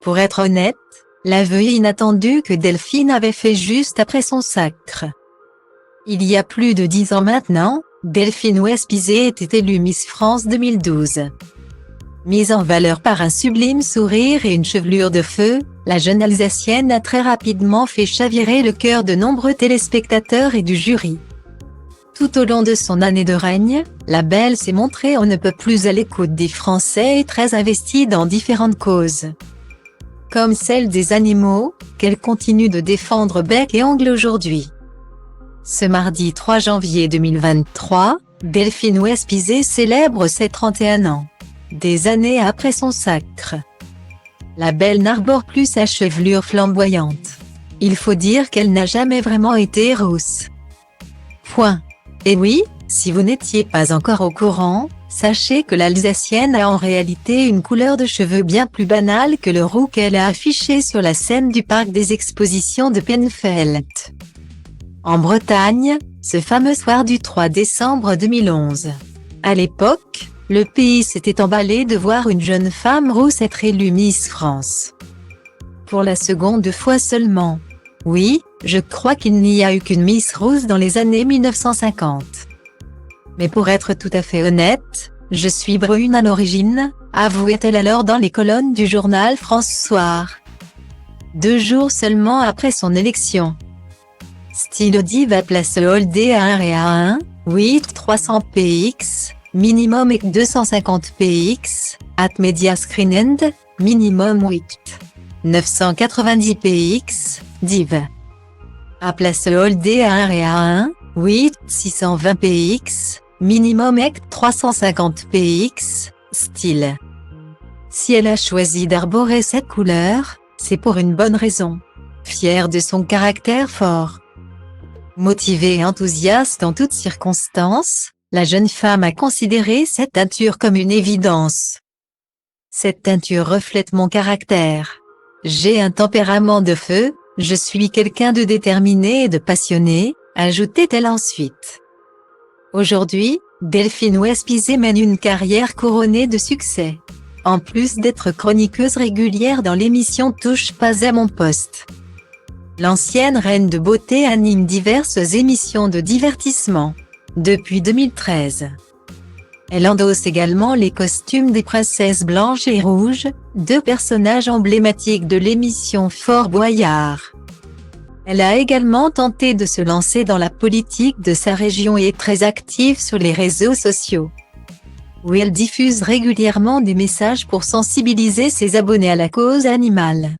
Pour être honnête, l'aveu inattendu que Delphine avait fait juste après son sacre. Il y a plus de 10 ans maintenant, Delphine Wespizet était élue Miss France 2012. Mise en valeur par un sublime sourire et une chevelure de feu, la jeune Alsacienne a très rapidement fait chavirer le cœur de nombreux téléspectateurs et du jury. Tout au long de son année de règne, la belle s'est montrée on ne peut plus à l'écoute des Français et très investie dans différentes causes. Comme celle des animaux, qu'elle continue de défendre bec et ongle aujourd'hui. Ce mardi 3 janvier 2023, Delphine Wespizet célèbre ses 31 ans. Des années après son sacre. La belle n'arbore plus sa chevelure flamboyante. Il faut dire qu'elle n'a jamais vraiment été rousse. Point. Et oui, si vous n'étiez pas encore au courant, sachez que l'Alsacienne a en réalité une couleur de cheveux bien plus banale que le roux qu'elle a affiché sur la scène du parc des expositions de Penfeld. En Bretagne, ce fameux soir du 3 décembre 2011. À l'époque, le pays s'était emballé de voir une jeune femme rousse être élue Miss France. Pour la seconde fois seulement. Oui, je crois qu'il n'y a eu qu'une Miss rousse dans les années 1950. Mais pour être tout à fait honnête, je suis brune à l'origine, avouait-elle alors dans les colonnes du journal France Soir. 2 jours seulement après son élection. Style diva place Holdé à 1 et à 1, 8 300 px, minimum et 250 px, at media screen end, minimum 8. 990 px, div. À place Holdé à 1 et à 1, 8 620 px, minimum et 350 px, style. Si elle a choisi d'arborer cette couleur, c'est pour une bonne raison. Fière de son caractère fort. Motivée et enthousiaste en toutes circonstances, la jeune femme a considéré cette teinture comme une évidence. Cette teinture reflète mon caractère. J'ai un tempérament de feu, je suis quelqu'un de déterminé et de passionné, ajoutait-elle ensuite. Aujourd'hui, Delphine Wespizet mène une carrière couronnée de succès. En plus d'être chroniqueuse régulière dans l'émission Touche pas à mon poste. L'ancienne reine de beauté anime diverses émissions de divertissement. Depuis 2013. Elle endosse également les costumes des princesses blanches et rouges, 2 personnages emblématiques de l'émission Fort Boyard. Elle a également tenté de se lancer dans la politique de sa région et est très active sur les réseaux sociaux, où elle diffuse régulièrement des messages pour sensibiliser ses abonnés à la cause animale.